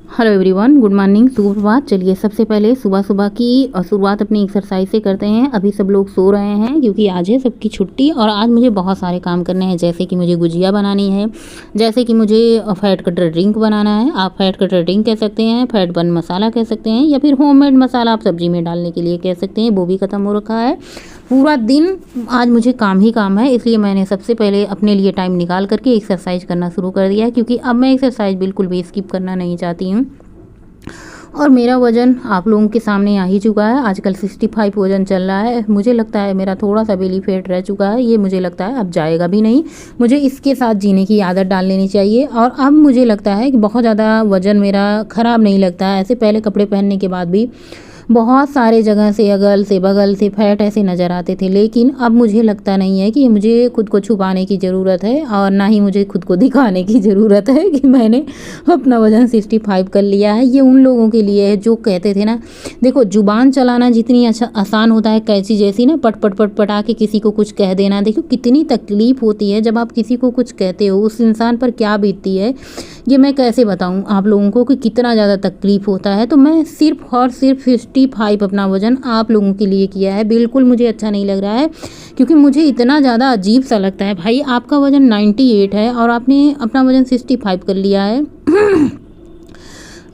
Hello everyone, good morning, सुप्रभात। चलिए सबसे पहले सुबह सुबह की शुरुआत अपनी एक्सरसाइज से करते हैं। अभी सब लोग सो रहे हैं क्योंकि आज है सबकी छुट्टी और आज मुझे बहुत सारे काम करने हैं, जैसे कि मुझे गुजिया बनानी है, जैसे कि मुझे फैट कटर ड्रिंक बनाना है। आप फैट कटर ड्रिंक कह सकते हैं, फैट बर्न मसाला कह सकते हैं, या फिर होममेड मसाला आप सब्जी में डालने के लिए कह सकते हैं। वो भी ख़त्म हो रखा है। पूरा दिन आज मुझे काम ही काम है, इसलिए मैंने सबसे पहले अपने लिए टाइम निकाल करके एक्सरसाइज करना शुरू कर दिया है, क्योंकि अब मैं एक्सरसाइज बिल्कुल भी स्किप करना नहीं चाहती हूँ। और मेरा वज़न आप लोगों के सामने आ ही चुका है। आजकल 65 वज़न चल रहा है। मुझे लगता है मेरा थोड़ा सा बेली फैट रह चुका है, ये मुझे लगता है अब जाएगा भी नहीं। मुझे इसके साथ जीने की आदत डाल लेनी चाहिए। और अब मुझे लगता है कि बहुत ज़्यादा वज़न मेरा ख़राब नहीं लगता है। ऐसे पहले कपड़े पहनने के बाद भी बहुत सारे जगह से अगल से बगल से फैट ऐसे नज़र आते थे, लेकिन अब मुझे लगता नहीं है कि मुझे खुद को छुपाने की ज़रूरत है और ना ही मुझे खुद को दिखाने की ज़रूरत है कि मैंने अपना वज़न 65 कर लिया है। ये उन लोगों के लिए है जो कहते थे ना, देखो ज़ुबान चलाना जितनी अच्छा आसान होता है, कैंची जैसी ना पट पट पट पटा के किसी को कुछ कह देना, देखो कितनी तकलीफ़ होती है जब आप किसी को कुछ कहते हो, उस इंसान पर क्या बीतती है ये मैं कैसे बताऊं आप लोगों को कि कितना ज़्यादा तकलीफ़ होता है। तो मैं सिर्फ और सिर्फ 65 अपना वज़न आप लोगों के लिए किया है। बिल्कुल मुझे अच्छा नहीं लग रहा है, क्योंकि मुझे इतना ज़्यादा अजीब सा लगता है। भाई आपका वज़न 98 है और आपने अपना वज़न 65 कर लिया है।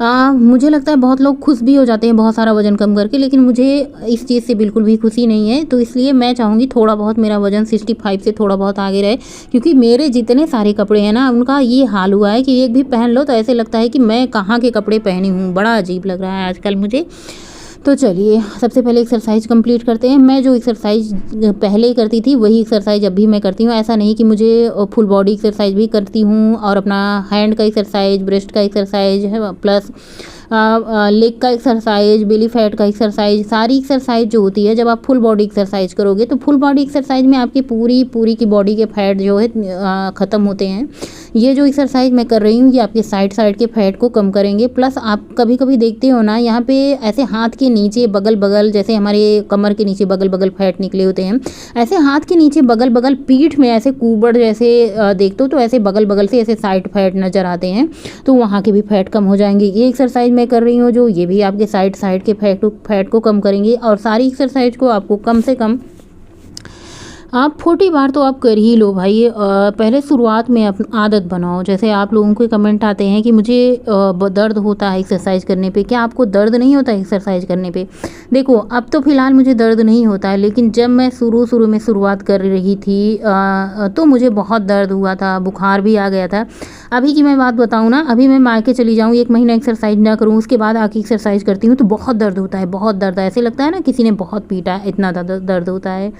मुझे लगता है बहुत लोग खुश भी हो जाते हैं बहुत सारा वज़न कम करके, लेकिन मुझे इस चीज़ से बिल्कुल भी खुशी नहीं है। तो इसलिए मैं चाहूँगी थोड़ा बहुत मेरा वज़न 65 से थोड़ा बहुत आगे रहे, क्योंकि मेरे जितने सारे कपड़े हैं ना उनका ये हाल हुआ है कि एक भी पहन लो तो ऐसे लगता है कि मैं कहाँ के कपड़े पहनी हूँ। बड़ा अजीब लग रहा है आजकल मुझे। तो चलिए सबसे पहले एक्सरसाइज कंप्लीट करते हैं। मैं जो एक्सरसाइज पहले करती थी वही एक्सरसाइज अब भी मैं करती हूँ। ऐसा नहीं कि मुझे फुल बॉडी एक्सरसाइज भी करती हूँ, और अपना हैंड का एक्सरसाइज, ब्रेस्ट का एक्सरसाइज है, प्लस लेग का एक्सरसाइज, बेली फैट का एक्सरसाइज, सारी एक्सरसाइज जो होती है जब आप फुल बॉडी एक्सरसाइज करोगे तो फुल बॉडी एक्सरसाइज में आपकी पूरी की बॉडी के फैट जो है ख़त्म होते हैं। ये जो एक्सरसाइज मैं कर रही हूँ ये आपके साइड के फैट को कम करेंगे। प्लस आप कभी कभी देखते हो ना, यहाँ पे ऐसे हाथ के नीचे बगल बगल, जैसे हमारे कमर के नीचे बगल बगल फैट निकले होते हैं, ऐसे हाथ के नीचे बगल बगल पीठ में ऐसे कुबड़ जैसे देखते हो तो ऐसे बगल बगल से ऐसे साइड फैट नज़र आते हैं, तो वहाँ के भी फैट कम हो जाएंगे। ये एक्सरसाइज मैं कर रही हूँ जो, ये भी आपके साइड के फैट को कम करेंगे। और सारी एक्सरसाइज को आपको कम से कम आप 40 बार तो आप कर ही लो भाई। पहले शुरुआत में आदत बनाओ। जैसे आप लोगों के कमेंट आते हैं कि मुझे दर्द होता है एक्सरसाइज करने पे, क्या आपको दर्द नहीं होता एक्सरसाइज करने पे? देखो अब तो फ़िलहाल मुझे दर्द नहीं होता है, लेकिन जब मैं शुरू में शुरुआत कर रही थी तो मुझे बहुत दर्द हुआ था, बुखार भी आ गया था। अभी की मैं बात बताऊँ ना, अभी मैं मायके चली जाऊँ, 1 महीना एक्सरसाइज ना करूँ, उसके बाद आके एक्सरसाइज करती हूँ तो बहुत दर्द होता है, बहुत दर्द। ऐसे लगता है ना किसी ने बहुत पीटा है, इतना दर्द होता है।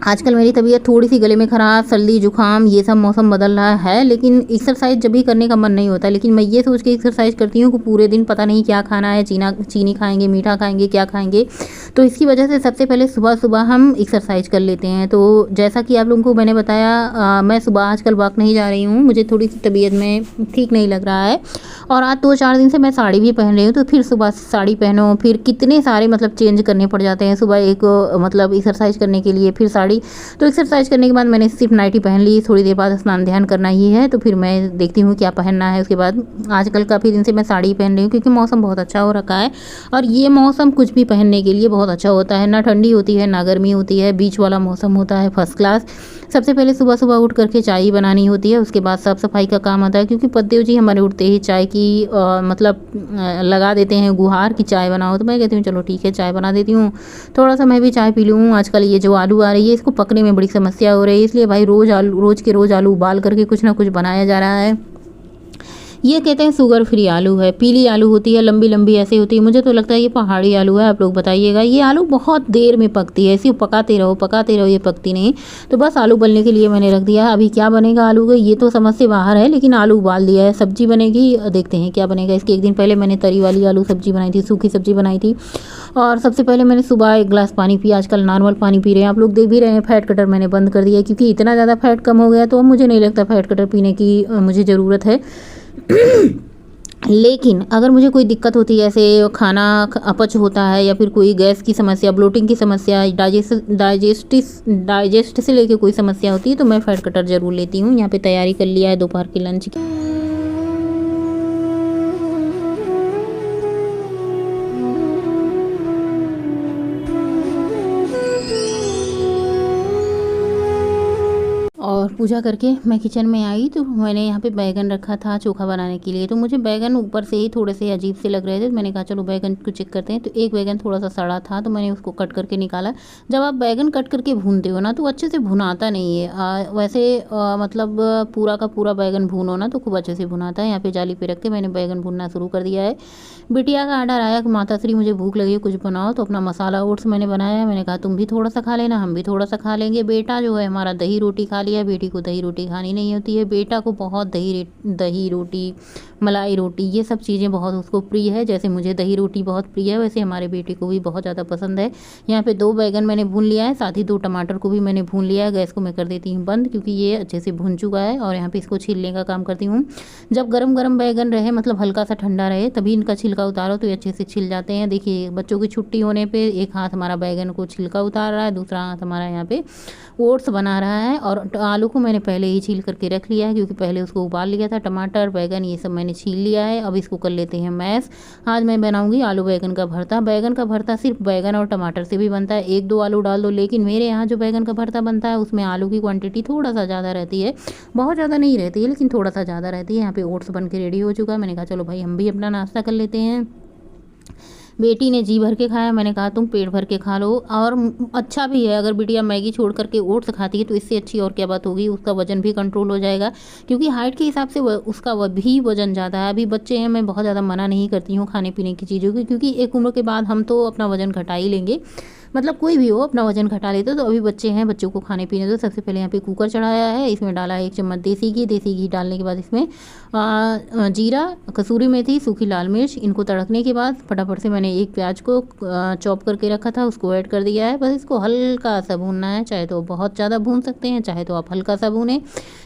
आजकल मेरी तबीयत थोड़ी सी गले में खराश, सर्दी जुकाम, ये सब मौसम बदल रहा है, लेकिन एक्सरसाइज जब भी करने का मन नहीं होता। लेकिन मैं ये सोच के एक्सरसाइज करती हूँ कि पूरे दिन पता नहीं क्या खाना है, चीनी खाएंगे, मीठा खाएंगे, क्या खाएंगे। तो इसकी वजह से सबसे पहले सुबह हम एक्सरसाइज कर लेते हैं। तो जैसा कि आप लोगों को मैंने बताया, मैं सुबह आजकल वॉक नहीं जा रही हूँ, मुझे थोड़ी सी तबीयत में ठीक नहीं लग रहा है। और आज 2-4 दिन से मैं साड़ी भी पहन रही हूँ, तो फिर सुबह साड़ी पहनो, फिर कितने सारे मतलब चेंज करने पड़ जाते हैं सुबह एक मतलब एक्सरसाइज करने के लिए, फिर साड़ी। तो एक्सरसाइज करने के बाद मैंने सिर्फ नाइटी पहन ली, थोड़ी देर बाद स्नान ध्यान करना ही है, तो फिर मैं देखती हूँ क्या पहनना है। उसके बाद आजकल काफ़ी दिन से मैं साड़ी पहन रही हूँ, क्योंकि मौसम बहुत अच्छा हो रखा है और ये मौसम कुछ भी पहनने के लिए बहुत अच्छा होता है। ना ठंडी होती है ना गर्मी होती है, बीच वाला मौसम होता है, फर्स्ट क्लास। सबसे पहले सुबह उठ करके चाय बनानी होती है, उसके बाद साफ़ सफाई का काम आता है, क्योंकि पतिदेव जी हमारे उठते ही चाय की मतलब लगा देते हैं गुहार कि चाय बनाओ। तो मैं कहती हूँ चलो ठीक है चाय बना देती हूँ, थोड़ा सा मैं भी चाय पी लूँ। आजकल ये जो आलू आ रही है इसको पकने में बड़ी समस्या हो रही है, इसलिए भाई रोज़ के रोज़ आलू उबाल करके कुछ ना कुछ बनाया जा रहा है। ये कहते हैं शुगर फ्री आलू है, पीली आलू होती है, लंबी लंबी ऐसी होती है। मुझे तो लगता है ये पहाड़ी आलू है, आप लोग बताइएगा। ये आलू बहुत देर में पकती है, ऐसी पकाते रहो, ये पकती नहीं। तो बस आलू उबलने के लिए मैंने रख दिया है। अभी क्या बनेगा आलू का ये तो समझ से बाहर है, लेकिन आलू उबाल दिया है, सब्जी बनेगी, देखते हैं क्या बनेगा। इसके 1 दिन पहले मैंने तरी वाली आलू सब्जी बनाई थी, सूखी सब्जी बनाई थी। और सबसे पहले मैंने सुबह 1 गिलास पानी पिया। आजकल नॉर्मल पानी पी रहे हैं, आप लोग देख भी रहे हैं। फैट कटर मैंने बंद कर दिया है, क्योंकि इतना ज़्यादा फैट कम हो गया तो अब मुझे नहीं लगता फैट कटर पीने की मुझे ज़रूरत है। लेकिन अगर मुझे कोई दिक्कत होती है, जैसे खाना अपच होता है, या फिर कोई गैस की समस्या, ब्लोटिंग की समस्या, डाइजेस्ट से लेके कोई समस्या होती है, तो मैं फैट कटर ज़रूर लेती हूँ। यहाँ पे तैयारी कर लिया है दोपहर के लंच की। पूजा करके मैं किचन में आई तो मैंने यहाँ पे बैगन रखा था चोखा बनाने के लिए। तो मुझे बैगन ऊपर से ही थोड़े से अजीब से लग रहे थे, तो मैंने कहा चलो बैगन को चेक करते हैं। तो एक बैगन थोड़ा सा सड़ा था तो मैंने उसको कट करके निकाला। जब आप बैगन कट करके भूनते हो ना तो अच्छे से भुनाता नहीं है। वैसे मतलब पूरा का पूरा बैगन भूनो ना तो खूब अच्छे से भुनाता है। यहाँ पे जाली पे रख के मैंने बैगन भूनना शुरू कर दिया है। बिटिया का आर्डर आया कि माता श्री मुझे भूख लगी है कुछ बनाओ, तो अपना मसाला ओट्स मैंने बनाया। मैंने कहा तुम भी थोड़ा सा खा लेना, हम भी थोड़ा सा खा लेंगे। बेटा जो है हमारा दही रोटी खा लिया, बेटी को दही रोटी खानी नहीं होती है। बेटा को बहुत दही रोटी, मलाई रोटी, ये सब चीज़ें बहुत उसको प्रिय है। जैसे मुझे दही रोटी बहुत प्रिय है वैसे हमारे बेटे को भी बहुत ज़्यादा पसंद है। यहाँ पे 2 बैगन मैंने भून लिया है, साथ ही 2 टमाटर को भी मैंने भून लिया है। गैस को मैं कर देती हूँ बंद क्योंकि ये अच्छे से भून चुका है। और यहाँ पे इसको छीलने का काम करती हूँ। जब गरम गरम बैगन रहे, मतलब हल्का सा ठंडा रहे, तभी इनका छिलका उतारो तो ये अच्छे से छिल जाते हैं। देखिए बच्चों की छुट्टी होने पे एक हाथ हमारा बैगन को छिलका उतार रहा है, दूसरा हाथ हमारा यहाँ पे ओट्स बना रहा है। और आलू को मैंने पहले ही छील करके रख लिया है क्योंकि पहले उसको उबाल लिया था। टमाटर, बैगन ये सब मैंने छील लिया है। अब इसको कर लेते हैं मैश। आज मैं बनाऊंगी आलू बैगन का भरता। बैगन का भरता सिर्फ बैगन और टमाटर से भी बनता है, 1-2 आलू डाल दो। लेकिन मेरे यहाँ जो बैगन का भरता बनता है उसमें आलू की क्वांटिटी थोड़ा सा ज़्यादा रहती है, बहुत ज़्यादा नहीं रहती है लेकिन थोड़ा सा ज़्यादा रहती है। यहाँ पे ओट्स बन के रेडी हो चुका है। मैंने कहा चलो भाई हम भी अपना नाश्ता कर लेते हैं। बेटी ने जी भर के खाया, मैंने कहा तुम पेट भर के खा लो। और अच्छा भी है, अगर बिटिया मैगी छोड़ करके ओट्स खाती है तो इससे अच्छी और क्या बात होगी, उसका वजन भी कंट्रोल हो जाएगा क्योंकि हाइट के हिसाब से उसका भी वजन ज़्यादा है। अभी बच्चे हैं, मैं बहुत ज़्यादा मना नहीं करती हूँ खाने पीने की चीज़ों की, क्योंकि एक उम्र के बाद हम तो अपना वजन घटा ही लेंगे, मतलब कोई भी हो अपना वजन घटा लेते तो अभी बच्चे हैं, बच्चों को खाने पीने दो। सबसे पहले यहाँ पे कुकर चढ़ाया है, इसमें डाला है 1 चम्मच देसी घी। देसी घी डालने के बाद इसमें जीरा, कसूरी मेथी, सूखी लाल मिर्च, इनको तड़कने के बाद फटाफट से मैंने एक प्याज को चॉप करके रखा था उसको ऐड कर दिया है। बस इसको हल्का सा भूनना है, चाहे तो बहुत ज़्यादा भून सकते हैं, चाहे तो आप हल्का सा भूनें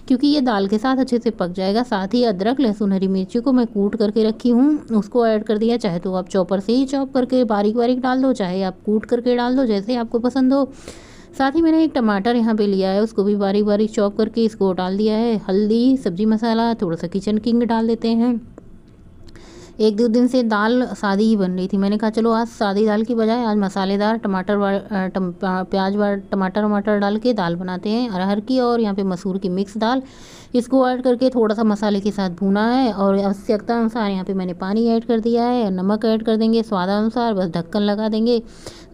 क्योंकि ये दाल के साथ अच्छे से पक जाएगा। साथ ही अदरक, लहसुन, हरी मिर्ची को मैं कूट करके रखी हूँ उसको ऐड कर दिया। चाहे तो आप चॉपर से ही चॉप करके बारीक बारीक डाल दो, चाहे आप कूट करके डाल दो, जैसे आपको पसंद हो। साथ ही मैंने एक टमाटर यहाँ पे लिया है, उसको भी बारीक बारीक चॉप करके इसको डाल दिया है। हल्दी, सब्जी मसाला, थोड़ा सा किचन किंग डाल देते हैं। 1-2 दिन से दाल सादी ही बन रही थी, मैंने कहा चलो आज सादी दाल की बजाय आज मसालेदार प्याज टमाटर वमाटर डाल के दाल बनाते हैं अरहर की। और यहाँ पे मसूर की मिक्स दाल, इसको ऐड करके थोड़ा सा मसाले के साथ भूना है। और आवश्यकता अनुसार यहाँ पे मैंने पानी ऐड कर दिया है, नमक ऐड कर देंगे स्वादानुसार, बस ढक्कन लगा देंगे।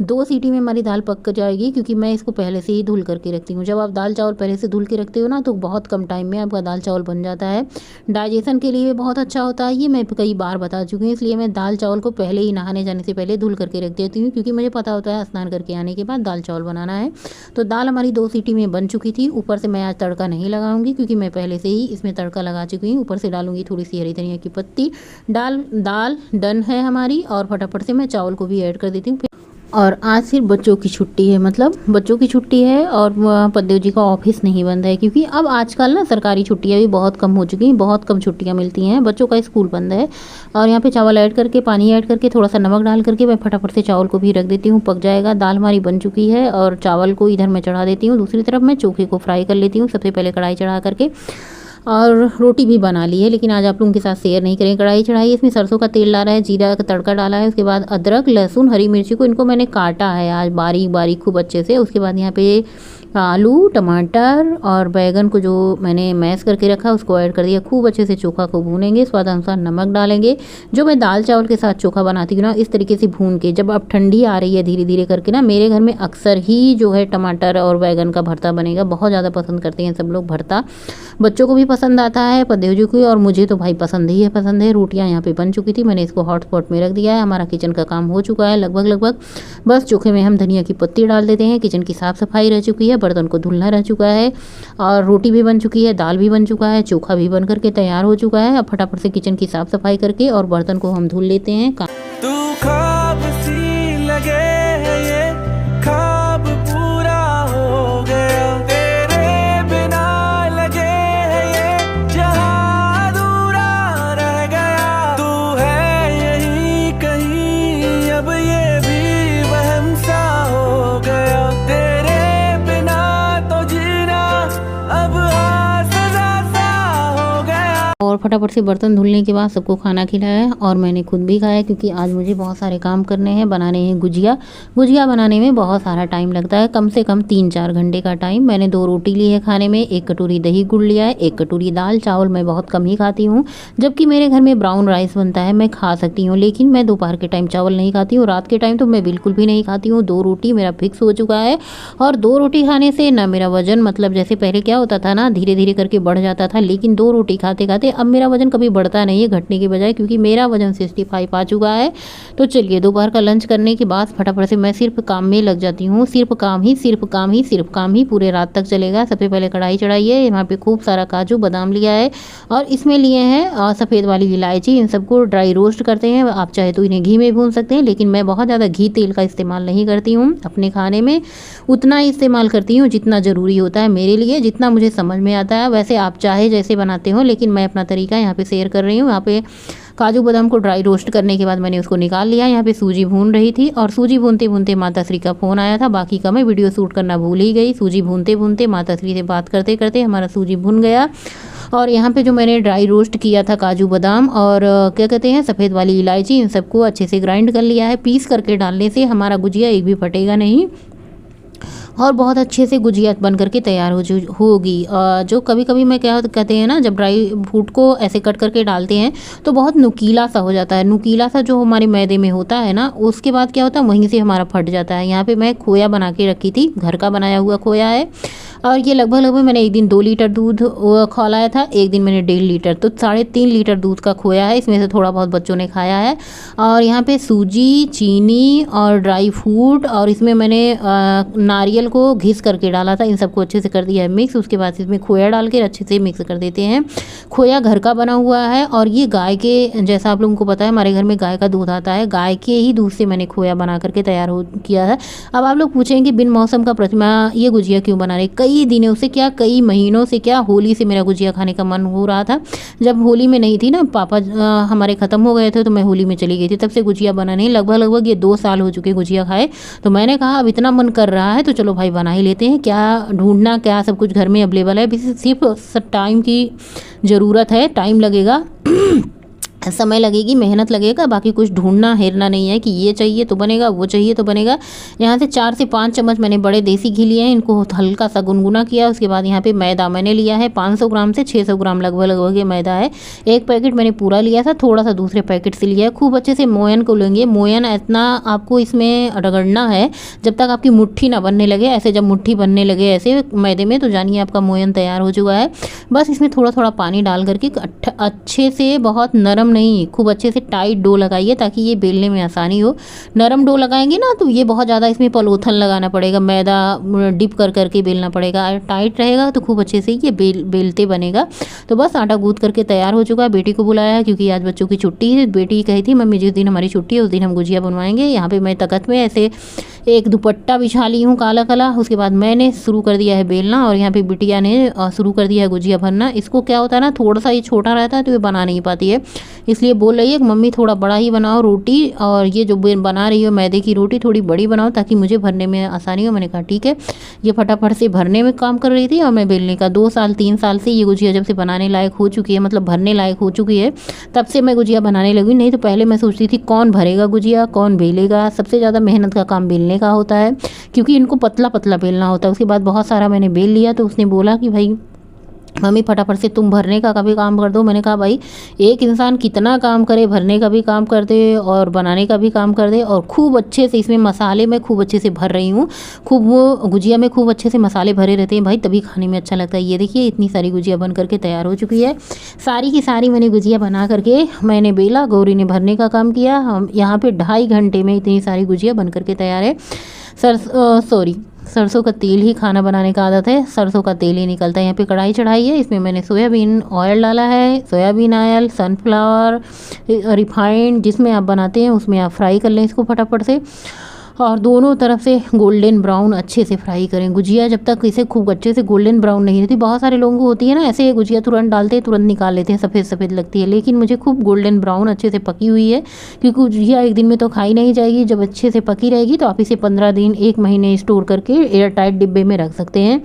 2 सीटी में हमारी दाल पक जाएगी क्योंकि मैं इसको पहले से ही धुल करके रखती हूँ। जब आप दाल चावल पहले से धुल के रखते हो ना तो बहुत कम टाइम में आपका दाल चावल बन जाता है, डाइजेशन के लिए भी बहुत अच्छा होता है। ये मैं कई बार बता चुकी हूँ, इसलिए मैं दाल चावल को पहले ही नहाने जाने से पहले धुल करके रख देती हूँ क्योंकि मुझे पता होता है स्नान करके आने के बाद दाल चावल बनाना है। तो दाल हमारी 2 सीटी में बन चुकी थी। ऊपर से मैं आज तड़का नहीं लगाऊंगी क्योंकि मैं पहले से ही इसमें तड़का लगा चुकी हूँ। ऊपर से डालूंगी थोड़ी सी हरी धनिया की पत्ती। दाल डन है हमारी और फटाफट से मैं चावल को भी ऐड कर देती हूँ। और आज सिर्फ बच्चों की छुट्टी है, मतलब बच्चों की छुट्टी है और पद्देव जी का ऑफिस नहीं बंद है क्योंकि अब आजकल ना सरकारी छुट्टियां भी बहुत कम हो चुकी हैं, बहुत कम छुट्टियां मिलती हैं, बच्चों का स्कूल बंद है। और यहाँ पे चावल ऐड करके, पानी ऐड करके, थोड़ा सा नमक डाल करके मैं फटाफट से चावल को भी रख देती हूँ, पक जाएगा। दाल हमारी बन चुकी है और चावल को इधर मैं चढ़ा देती हूँ। दूसरी तरफ मैं चोखे को फ्राई कर लेती हूँ, सबसे पहले कढ़ाई चढ़ा करके। और रोटी भी बना ली है लेकिन आज आप लोगों के साथ शेयर नहीं करें। कढ़ाई चढ़ाई, इसमें सरसों का तेल डाला है, जीरा का तड़का डाला है, उसके बाद अदरक, लहसुन, हरी मिर्ची को इनको मैंने काटा है आज बारीक बारीक खूब अच्छे से। उसके बाद यहाँ पे आलू, टमाटर और बैगन को जो मैंने मैश करके रखा उसको ऐड कर दिया। खूब अच्छे से चोखा को भूनेंगे, स्वादानुसार नमक डालेंगे। जो मैं दाल चावल के साथ चोखा बनाती हूँ ना इस तरीके से भून के, जब अब ठंडी आ रही है धीरे धीरे करके ना, मेरे घर में अक्सर ही जो है टमाटर और बैगन का भरता बनेगा। बहुत ज़्यादा पसंद करते हैं सब लोग भरता, बच्चों को भी पसंद आता है, पद्देव जी को, और मुझे तो भाई पसंद ही है पसंद है। रोटियाँ यहाँ पे बन चुकी थी, मैंने इसको हॉटपॉट में रख दिया है। हमारा किचन का काम हो चुका है लगभग। बस चोखे में हम धनिया की पत्ती डाल देते हैं। किचन की साफ़ सफाई रह चुकी है, बर्तन को धुलना रह चुका है और रोटी भी बन चुकी है, दाल भी बन चुका है, चोखा भी बन करके तैयार हो चुका है। अब फटाफट से किचन की साफ़ सफाई करके और बर्तन को हम धुल लेते हैं। तू ख्वाब सी लगे है ये ख्वाब पूरा हो गया, तेरे बिना लगे है ये जहां अधूरा रह गया। तू है यही कहीं अब ये भी वहम सा हो गया, तेरे बिना तो जीना अब सजा सा हो गया। और फटाफट से बर्तन धुलने के बाद सबको खाना खिलाया और मैंने खुद भी खाया, क्योंकि आज मुझे बहुत सारे काम करने हैं। बनाने हैं गुजिया। गुजिया बनाने में बहुत सारा टाइम लगता है, कम से कम 3-4 घंटे का टाइम। मैंने 2 रोटी ली है खाने में, 1 कटोरी दही गुड़ लिया है, 1 कटोरी दाल। चावल मैं बहुत कम ही खाती हूँ, जबकि मेरे घर में ब्राउन राइस बनता है, मैं खा सकती हूँ, लेकिन मैं दोपहर के टाइम चावल नहीं खाती हूँ। रात के टाइम तो मैं बिल्कुल भी नहीं खाती हूँ। 2 रोटी मेरा फिक्स हो चुका है। और 2 रोटी खाने से ना मेरा वजन, मतलब जैसे पहले क्या होता था ना, धीरे धीरे करके बढ़ जाता था, लेकिन 2 रोटी खाते खाते अब मेरा वजन कभी बढ़ता नहीं है, घटने के बजाय, क्योंकि मेरा वजन 65 आ चुका है। तो चलिए, दोपहर का लंच करने के बाद फटाफट से मैं सिर्फ काम में लग जाती हूँ। सिर्फ काम ही, सिर्फ काम ही, सिर्फ काम ही पूरे रात तक चलेगा। सबसे पहले कढ़ाई चढ़ाई है, यहाँ पे खूब सारा काजू बादाम लिया है और इसमें लिए हैं सफ़ेद वाली इलायची। इन सबको ड्राई रोस्ट करते हैं। आप चाहे तो इन्हें घी में भून सकते हैं, लेकिन मैं बहुत ज़्यादा घी तेल का इस्तेमाल नहीं करती हूँ अपने खाने में। उतना ही इस्तेमाल करती हूँ जितना ज़रूरी होता है मेरे लिए, जितना मुझे समझ में आता है। वैसे आप चाहे जैसे बनाते हो, लेकिन मैं अपना तरीका यहाँ पे शेयर कर रही हूँ। यहाँ पे काजू बादाम को ड्राई रोस्ट करने के बाद मैंने उसको निकाल लिया। यहाँ पे सूजी भून रही थी और सूजी भूनते भूनते माता श्री का फ़ोन आया था। बाकी का मैं वीडियो शूट करना भूल ही गई। सूजी भूनते भूनते माता श्री से बात करते करते हमारा सूजी भुन गया। और यहाँ पे जो मैंने ड्राई रोस्ट किया था काजू बादाम और क्या कहते हैं सफ़ेद वाली इलायची, इन सबको अच्छे से ग्राइंड कर लिया है। पीस करके डालने से हमारा गुजिया एक भी फटेगा नहीं और बहुत अच्छे से गुजिया बन करके तैयार होगी। जो कभी कभी मैं क्या कहते हैं ना, जब ड्राई फ्रूट को ऐसे कट करके डालते हैं तो बहुत नुकीला सा हो जाता है। नुकीला सा जो हमारे मैदे में होता है ना, उसके बाद क्या होता है, वहीं से हमारा फट जाता है। यहाँ पे मैं खोया बना के रखी थी, घर का बनाया हुआ खोया है और ये लगभग मैंने एक दिन 2 लीटर दूध खौलाया था, एक दिन मैंने 1.5 लीटर, तो 3.5 लीटर दूध का खोया है। इसमें से थोड़ा बहुत बच्चों ने खाया है। और यहाँ पे सूजी, चीनी और ड्राई फ्रूट और इसमें मैंने नारियल को घिस करके डाला था। इन सबको अच्छे से कर दिया है मिक्स। उसके बाद इसमें खोया डाल के अच्छे से मिक्स कर देते हैं। खोया घर का बना हुआ है और ये गाय के, जैसा आप लोगों को पता है हमारे घर में गाय का दूध आता है, गाय के ही दूध से मैंने खोया बना करके तैयार किया है। अब आप लोग पूछेंगे बिन मौसम का प्रतिमा ये गुजिया क्यों बना रहे? कई दिनों से क्या, कई महीनों से क्या, होली से मेरा गुजिया खाने का मन हो रहा था। जब होली में नहीं थी ना, पापा हमारे ख़त्म हो गए थे, तो मैं होली में चली गई थी, तब से गुजिया बना नहीं। लगभग ये 2 साल हो चुके गुजिया खाए। तो मैंने कहा अब इतना मन कर रहा है तो चलो भाई बना ही लेते हैं। क्या ढूंढना, क्या सब कुछ घर में अवेलेबल है, सिर्फ टाइम की ज़रूरत है। टाइम लगेगा, समय लगेगी, मेहनत लगेगा, बाकी कुछ ढूंढना हेरना नहीं है कि ये चाहिए तो बनेगा, वो चाहिए तो बनेगा। यहाँ से 4 से 5 चम्मच मैंने बड़े देसी घी लिए हैं, इनको हल्का सा गुनगुना किया। उसके बाद यहाँ पे मैदा मैंने लिया है 500 ग्राम से 600 ग्राम लगभग ये मैदा है। एक पैकेट मैंने पूरा लिया था, थोड़ा सा दूसरे पैकेट से लिया है। खूब अच्छे से मोयन को लेंगे। मोयन इतना आपको इसमें रगड़ना है जब तक आपकी मुट्ठी ना बनने लगे। ऐसे जब मुट्ठी बनने लगे ऐसे मैदे में, तो जानिए आपका मोयन तैयार हो चुका है। बस इसमें थोड़ा थोड़ा पानी डाल करके अच्छे से, बहुत नरम नहीं, खूब अच्छे से टाइट डो लगाइए ताकि ये बेलने में आसानी हो। नरम डो लगाएंगे ना तो ये बहुत ज़्यादा इसमें पलोथन लगाना पड़ेगा, मैदा डिप कर करके बेलना पड़ेगा। टाइट रहेगा तो खूब अच्छे से ये बेलते बनेगा। तो बस आटा गूंथ करके तैयार हो चुका है। बेटी को बुलाया है क्योंकि आज बच्चों की छुट्टी है। बेटी कही थी मम्मी जिस दिन हमारी छुट्टी है उस दिन हम गुजिया बनवाएंगे। यहाँ पे मैं तख्त में ऐसे एक दुपट्टा बिछा ली हूँ काला काला। उसके बाद मैंने शुरू कर दिया है बेलना और यहाँ पे बिटिया ने शुरू कर दिया है गुजिया भरना। इसको क्या होता है ना, थोड़ा सा ये छोटा रहता है तो ये बना नहीं पाती है, इसलिए बोल रही है कि मम्मी थोड़ा बड़ा ही बनाओ रोटी, और ये जो बना रही हो मैदे की रोटी थोड़ी बड़ी बनाओ ताकि मुझे भरने में आसानी हो। मैंने कहा ठीक है। ये फटाफट से भरने में काम कर रही थी और मैं बेलने का 2 साल 3 साल से ये गुजिया जब से बनाने लायक हो चुकी है, मतलब भरने लायक हो चुकी है, तब से मैं गुजिया बनाने लगी। नहीं तो पहले मैं सोचती थी कौन भरेगा गुजिया, कौन बेलेगा। सबसे ज़्यादा मेहनत का काम बेलने का होता है क्योंकि इनको पतला पतला बेलना होता है। उसके बाद बहुत सारा मैंने बेल लिया तो उसने बोला कि भाई मम्मी फटाफट से तुम भरने का भी काम कर दो। मैंने कहा भाई एक इंसान कितना काम करे, भरने का भी काम कर दे और बनाने का भी काम कर दे। और खूब अच्छे से इसमें मसाले मैं खूब अच्छे से भर रही हूँ। खूब वो गुजिया में खूब अच्छे से मसाले भरे रहते हैं भाई, तभी खाने में अच्छा लगता है। ये देखिए इतनी सारी गुजिया बन करके तैयार हो चुकी है। सारी की सारी मैंने गुजिया बना करके मैंने बेला, गौरी ने भरने का काम किया। हम यहाँ पर 2.5 घंटे में इतनी सारी गुजिया बन करके तैयार है। सरसों का तेल ही खाना बनाने का आदत है, सरसों का तेल ही निकलता है। यहाँ पे कढ़ाई चढ़ाई है, इसमें मैंने सोयाबीन ऑयल डाला है। सोयाबीन ऑयल, सनफ्लावर, रिफाइंड, जिसमें आप बनाते हैं उसमें आप फ्राई कर लें इसको फटाफट से, और दोनों तरफ से गोल्डन ब्राउन अच्छे से फ्राई करें। गुजिया जब तक इसे खूब अच्छे से गोल्डन ब्राउन नहीं होती, बहुत सारे लोगों को होती है ना ऐसे गुजिया तुरंत डालते हैं तुरंत निकाल लेते हैं, सफ़ेद सफ़ेद लगती है, लेकिन मुझे खूब गोल्डन ब्राउन अच्छे से पकी हुई है। क्योंकि गुजिया एक दिन में तो खाई नहीं जाएगी, जब अच्छे से पकी रहेगी तो आप इसे 15 दिन 1 महीने स्टोर करके एयर टाइट डिब्बे में रख सकते हैं।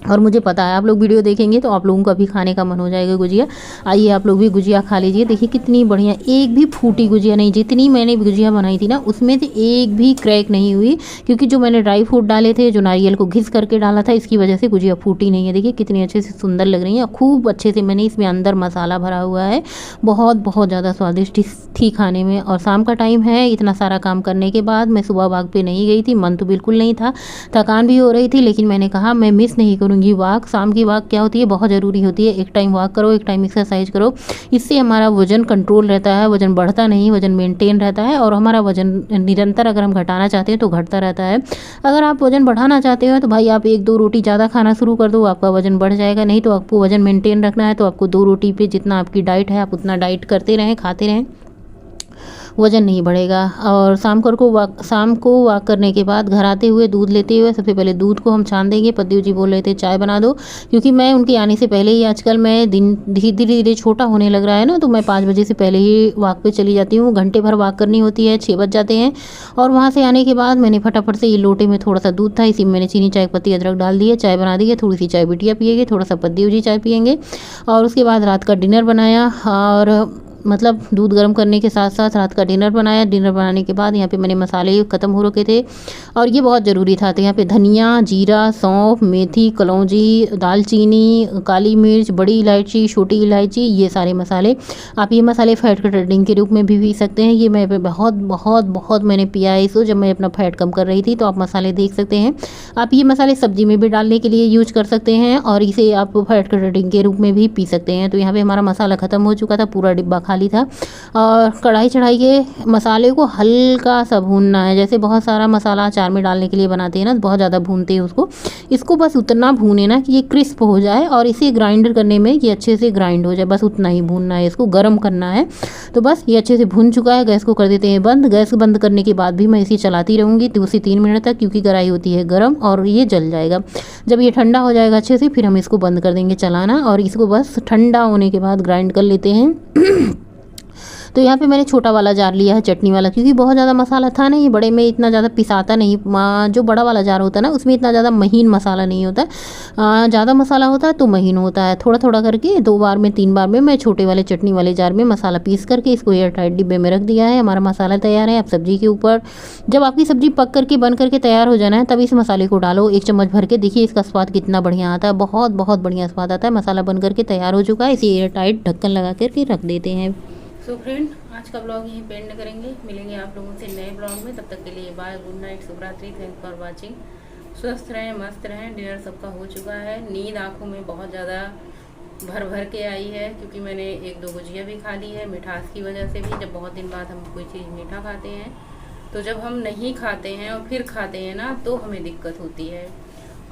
और मुझे पता है आप लोग वीडियो देखेंगे तो आप लोगों का भी खाने का मन हो जाएगा गुजिया। आइए आप लोग भी गुजिया खा लीजिए। देखिए कितनी बढ़िया, एक भी फूटी गुजिया नहीं। जितनी मैंने गुजिया बनाई थी ना उसमें से एक भी क्रैक नहीं हुई, क्योंकि जो मैंने ड्राई फ्रूट डाले थे, जो नारियल को घिस करके डाला था, इसकी वजह से गुजिया फूटी नहीं है। देखिए कितनी अच्छे से सुंदर लग रही है। खूब अच्छे से मैंने इसमें अंदर मसाला भरा हुआ है। बहुत बहुत ज़्यादा स्वादिष्ट थी खाने में। और शाम का टाइम है, इतना सारा काम करने के बाद मैं सुबह वॉक पे नहीं गई थी, मन तो बिल्कुल नहीं था, थकान भी हो रही थी, लेकिन मैंने कहा मैं मिस नहीं करूँगी वॉक। शाम की वॉक क्या होती है, बहुत ज़रूरी होती है। एक टाइम वॉक करो, एक टाइम एक्सरसाइज करो, इससे हमारा वजन कंट्रोल रहता है, वजन बढ़ता नहीं, वजन मेंटेन रहता है। और हमारा वजन निरंतर अगर हम घटाना चाहते हैं तो घटता रहता है। अगर आप वजन बढ़ाना चाहते हो तो भाई आप 1-2 रोटी ज़्यादा खाना शुरू कर दो, आपका वजन बढ़ जाएगा। नहीं तो आपको वजन मेंटेन रखना है तो आपको 2 रोटी पे जितना आपकी डाइट है आप उतना डाइट करते रहें, खाते रहें, वज़न नहीं बढ़ेगा। और शाम को वॉक करने के बाद घर आते हुए दूध लेते हुए सबसे पहले दूध को हम छान देंगे। पद्दू जी बोल रहे थे चाय बना दो, क्योंकि मैं उनके आने से पहले ही, आजकल मैं दिन धीरे धीरे छोटा होने लग रहा है ना, तो मैं 5 बजे से पहले ही वॉक पे चली जाती हूँ। घंटे भर वॉक करनी होती है, 6 बज जाते हैं। और वहाँ से आने के बाद मैंने फटाफट से ये लोटे में थोड़ा सा दूध था, इसी में मैंने चीनी, चाय पत्ती, अदरक डाल दिए, चाय बना दी है। थोड़ी सी चाय बिटिया पिएंगे, थोड़ा सा पद्दू जी चाय पिएंगे। और उसके बाद रात का डिनर बनाया, और मतलब दूध गर्म करने के साथ साथ रात का डिनर बनाया। डिनर बनाने के बाद यहाँ पे मैंने मसाले ख़त्म हो रखे थे और ये बहुत ज़रूरी था। तो यहाँ पे धनिया, जीरा, सौंफ, मेथी, कलौंजी, दालचीनी, काली मिर्च, बड़ी इलायची, छोटी इलायची, ये सारे मसाले। आप ये मसाले फैट कटिंग के रूप में भी पी सकते हैं। ये मैं बहुत बहुत बहुत मैंने पिया है इसको, जब मैं अपना फैट कम कर रही थी। तो आप मसाले देख सकते हैं। आप ये मसाले सब्जी में भी डालने के लिए यूज कर सकते हैं और इसे आप फैट कटिंग के रूप में भी पी सकते हैं। तो यहाँ पे हमारा मसाला ख़त्म हो चुका था, पूरा डिब्बा खाली था। और कढ़ाई चढ़ाई के मसाले को हल्का सा भूनना है। जैसे बहुत सारा मसाला अचार में डालने के लिए बनाते हैं ना, बहुत ज़्यादा भूनते हैं उसको। इसको बस उतना भूने ना कि ये क्रिस्प हो जाए और इसे ग्राइंडर करने में ये अच्छे से ग्राइंड हो जाए, बस उतना ही भूनना है। इसको गर्म करना है। तो बस ये अच्छे से भून चुका है। गैस को कर देते हैं बंद। गैस बंद करने के बाद भी मैं इसे चलाती रहूँगी 2 से 3 मिनट तक, क्योंकि कढ़ाई होती है गर्म और ये जल जाएगा। जब ये ठंडा हो जाएगा अच्छे से, फिर हम इसको बंद कर देंगे चलाना, और इसको बस ठंडा होने के बाद ग्राइंड कर लेते हैं। तो यहाँ पे मैंने छोटा वाला जार लिया है, चटनी वाला, क्योंकि बहुत ज़्यादा मसाला था नहीं। बड़े में इतना ज़्यादा पिसाता नहीं, जो बड़ा वाला जार होता है ना उसमें इतना ज़्यादा महीन मसाला नहीं होता। ज़्यादा मसाला होता है तो महीन होता है। थोड़ा थोड़ा करके 2 बार में 3 बार में मैं छोटे वाले चटनी वाले जार में मसाला पीस करके इसको एयर टाइट डिब्बे में रख दिया है। हमारा मसाला तैयार है। आप सब्जी के ऊपर, जब आपकी सब्जी पक करके बन करके तैयार हो जाना है, तब इस मसाले को डालो 1 चम्मच भर के। देखिए इसका स्वाद कितना बढ़िया आता है, बहुत बहुत बढ़िया स्वाद आता है। मसाला बन करके तैयार हो चुका है। इसे एयर टाइट ढक्कन लगा करके रख देते हैं। सो फ्रेंड, आज का ब्लॉग यहीं पे एंड करेंगे। मिलेंगे आप लोगों से नए ब्लॉग में। तब तक के लिए बाय, गुड नाइट, शुभ रात्रि, थैंक फॉर वाचिंग। स्वस्थ रहें, मस्त रहें। डिनर सबका हो चुका है। नींद आंखों में बहुत ज़्यादा भर भर के आई है, क्योंकि मैंने 1-2 गुजिया भी खा ली है मिठास की वजह से भी। जब बहुत दिन बाद हम कोई चीज़ मीठा खाते हैं, तो जब हम नहीं खाते हैं और फिर खाते हैं ना, तो हमें दिक्कत होती है।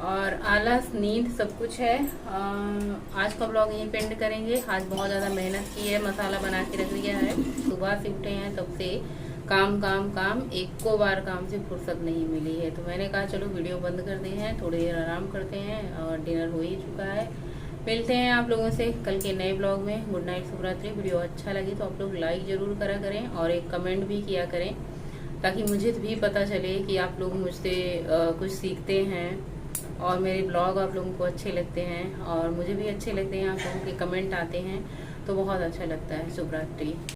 और आलस, नींद सब कुछ है। आज का ब्लॉग यहीं पे एंड करेंगे। आज बहुत ज़्यादा मेहनत की है, मसाला बना के रख दिया है। सुबह से उठे हैं तब से काम काम काम, एक को बार काम से फुर्सत नहीं मिली है। तो मैंने कहा चलो वीडियो बंद कर दें हैं, थोड़ी देर आराम करते हैं। और डिनर हो ही चुका है। मिलते हैं आप लोगों से कल के नए ब्लॉग में। गुड नाइट, शुभ रात्रि। वीडियो अच्छा लगी तो आप लोग लाइक ज़रूर करा करें और एक कमेंट भी किया करें, ताकि मुझे भी पता चले कि आप लोग मुझसे कुछ सीखते हैं और मेरे ब्लॉग आप लोगों को अच्छे लगते हैं और मुझे भी अच्छे लगते हैं। आप लोगों के कमेंट आते हैं तो बहुत अच्छा लगता है। शुभ रात्रि।